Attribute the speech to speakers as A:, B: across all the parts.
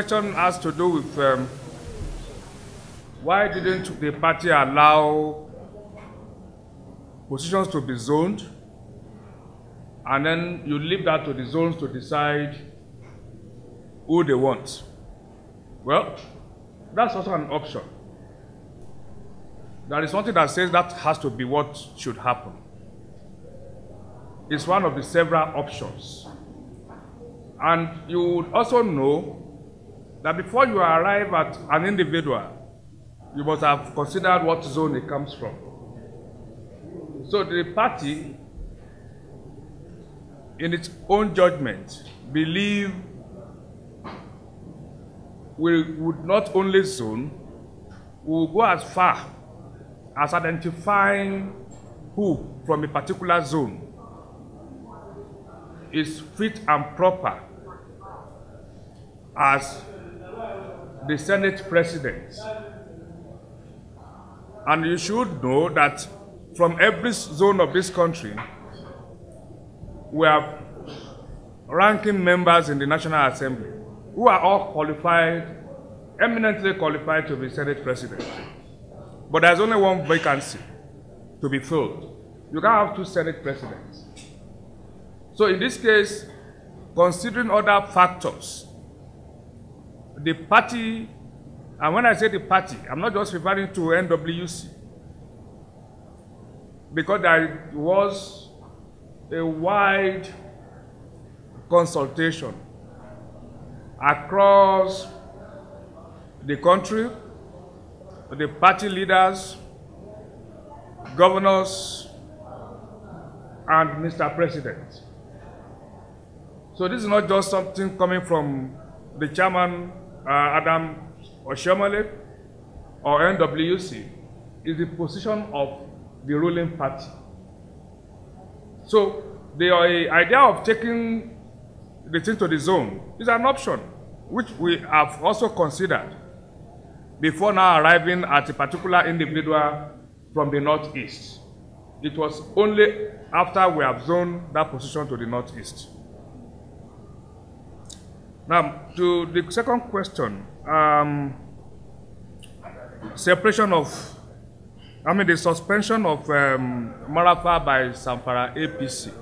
A: section has to do with why didn't the party allow positions to be zoned, and then you leave that to the zones to decide who they want. Well, that's also an option. There is something that says that has to be what should happen. It's one of the several options. And you would also know that before you arrive at an individual, you must have considered what zone it comes from. So the party, in its own judgment, believe we would not only zone, we will go as far as identifying who from a particular zone is fit and proper as the Senate President. And you should know that from every zone of this country, we have ranking members in the National Assembly who are all qualified, eminently qualified to be Senate President. But there's only one vacancy to be filled. You can't have two Senate Presidents. So in this case, considering other factors, the party, and when I say the party, I'm not just referring to NWC, because there was a wide consultation across the country, the party leaders, governors, and Mr. President. So this is not just something coming from the chairman, Adam Oshomole, or NWC. It's the position of the ruling party. So the idea of taking the thing to the zone is an option, which we have also considered before now arriving at a particular individual from the Northeast. It was only after we have zoned that position to the Northeast. Now, to the second question, the suspension of Marafa by Zamfara APC.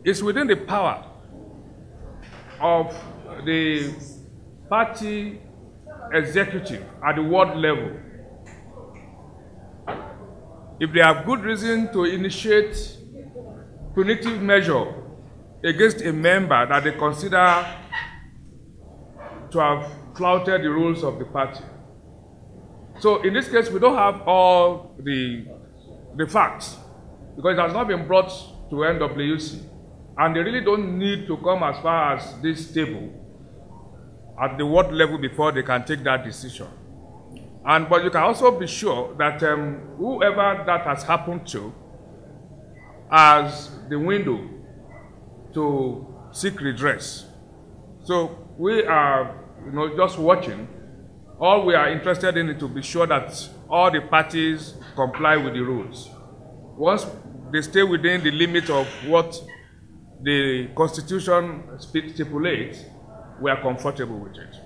A: It's within the power of the party executive at the ward level, if they have good reason to initiate punitive measure against a member that they consider to have flouted the rules of the party. So in this case, we don't have all the facts, because it has not been brought to NWC, and they really don't need to come as far as this table at the ward level before they can take that decision. But you can also be sure that whoever that has happened to has the window to seek redress. So we are, just watching. All we are interested in is to be sure that all the parties comply with the rules. Once they stay within the limit of what the Constitution stipulates, we are comfortable with it.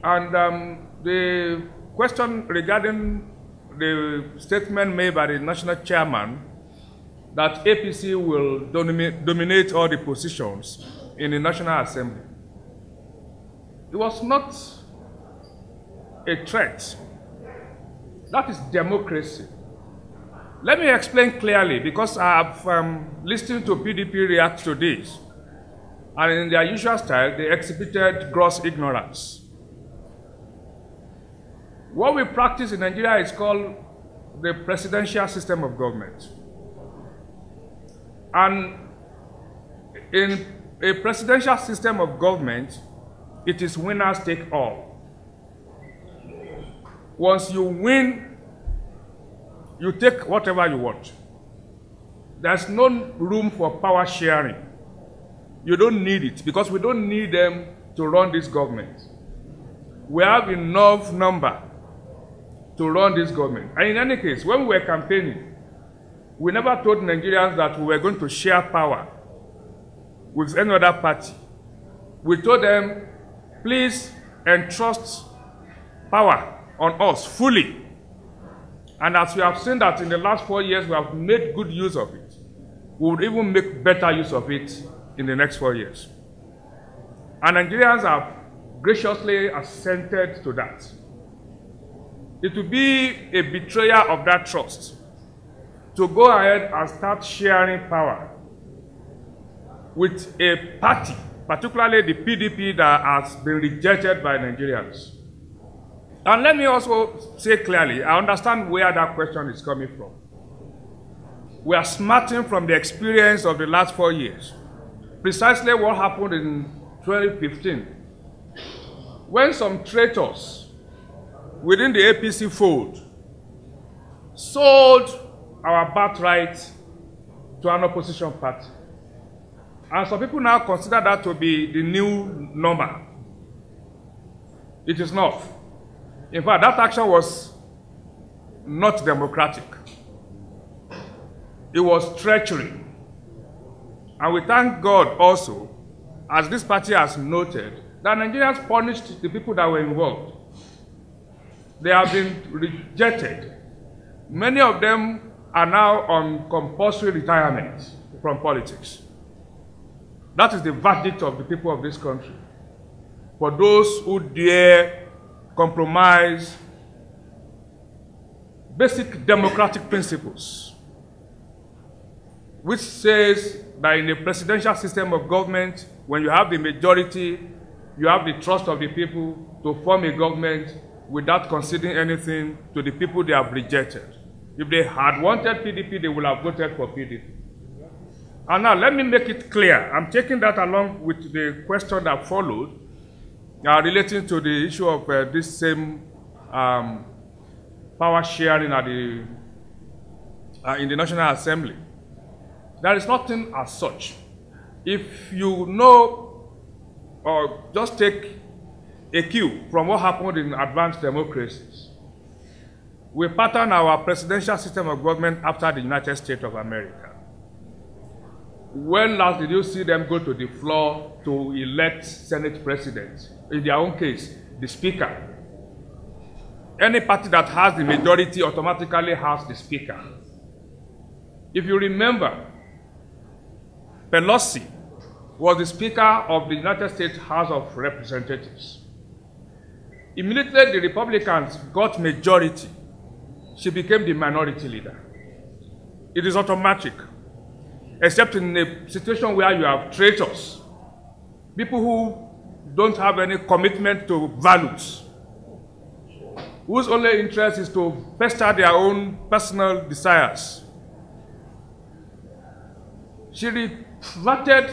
A: And the question regarding the statement made by the national chairman that APC will dominate all the positions in the National Assembly. It was not a threat. That is democracy. Let me explain clearly, because I have listened to PDP react to this, and in their usual style, they exhibited gross ignorance. What we practice in Nigeria is called the presidential system of government. And in a presidential system of government, it is winners take all. Once you win, you take whatever you want. There's no room for power sharing. You don't need it, because we don't need them to run this government. We have enough number to run this government. And in any case, when we were campaigning, we never told Nigerians that we were going to share power with any other party. We told them, please entrust power on us fully. And as we have seen that in the last 4 years, we have made good use of it. We would even make better use of it in the next 4 years. And Nigerians have graciously assented to that. It would be a betrayal of that trust to go ahead and start sharing power with a party, particularly the PDP, that has been rejected by Nigerians. And let me also say clearly, I understand where that question is coming from. We are smarting from the experience of the last 4 years. Precisely what happened in 2015, when some traitors within the APC fold sold our birthright to an opposition party. And some people now consider that to be the new normal. It is not. In fact, that action was not democratic. It was treachery. And we thank God also, as this party has noted, that Nigerians punished the people that were involved. They have been rejected. Many of them are now on compulsory retirement from politics. That is the verdict of the people of this country. For those who dare compromise basic democratic principles, which says that in a presidential system of government, when you have the majority, you have the trust of the people to form a government without conceding anything to the people they have rejected. If they had wanted PDP, they would have voted for PDP. And now let me make it clear. I'm taking that along with the question that followed relating to the issue of this same power sharing at the, in the National Assembly. There is nothing as such. If you know, or just take a cue from what happened in advanced democracies, we pattern our presidential system of government after the United States of America. When last did you see them go to the floor to elect Senate presidents? In their own case, the Speaker. Any party that has the majority automatically has the Speaker. If you remember, Pelosi was the Speaker of the United States House of Representatives. Immediately the Republicans got majority, she became the minority leader. It is automatic, except in a situation where you have traitors, people who don't have any commitment to values, whose only interest is to pester their own personal desires. She reverted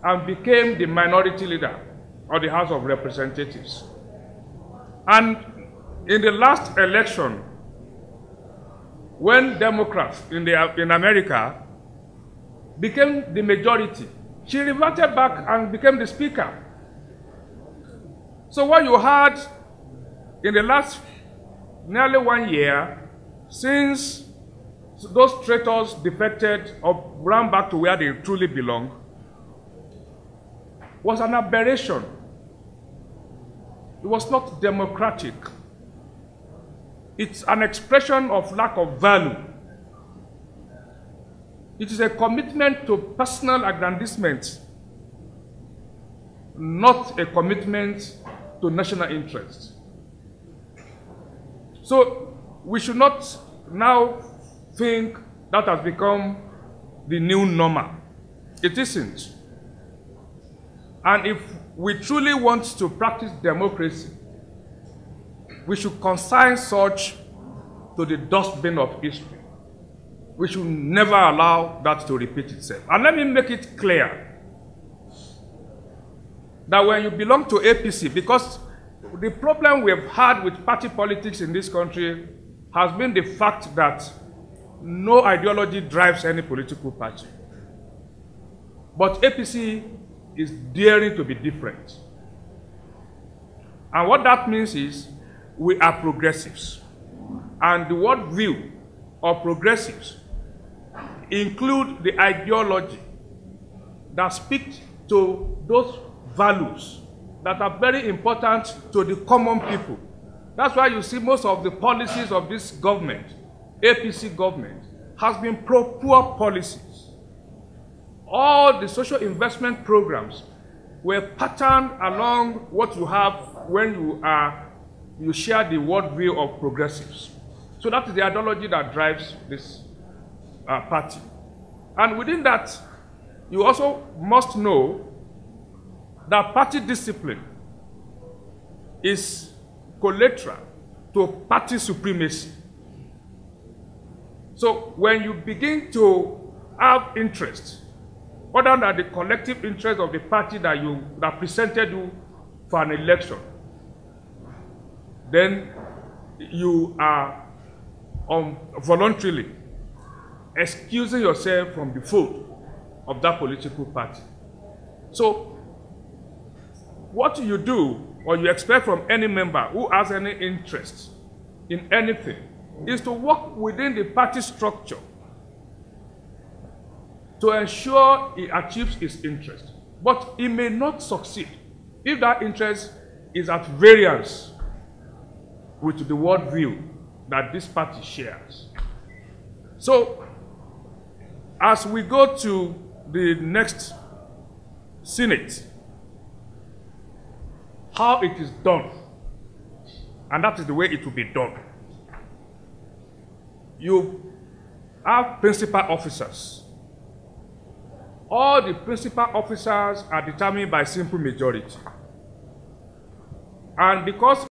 A: and became the minority leader of the House of Representatives. And in the last election, when Democrats in America became the majority, she reverted back and became the Speaker. So what you had in the last nearly 1 year, since those traitors defected or ran back to where they truly belong, was an aberration. It was not democratic. It's an expression of lack of value. It is a commitment to personal aggrandizement, not a commitment to national interest. So we should not now think that has become the new normal. It isn't. And if we truly want to practice democracy, we should consign such to the dustbin of history. We should never allow that to repeat itself. And let me make it clear that when you belong to APC, because the problem we've had with party politics in this country has been the fact that no ideology drives any political party. But APC is daring to be different. And what that means is we are progressives. and the worldview of progressives include the ideology that speaks to those values that are very important to the common people. That's why you see most of the policies of this government, APC government, has been pro-poor policies. All the social investment programs were patterned along what you have when you share the worldview of progressives. So that is the ideology that drives this party. And within that, you also must know that party discipline is collateral to party supremacy. So when you begin to have interest, other than the collective interest of the party that presented you for an election, then you are voluntarily excusing yourself from the fold of that political party. So what you do or you expect from any member who has any interest in anything is to work within the party structure to ensure he achieves his interest. But he may not succeed if that interest is at variance with the worldview that this party shares. So, as we go to the next Senate, how it is done, and that is the way it will be done. You have principal officers. All the principal officers are determined by simple majority. And because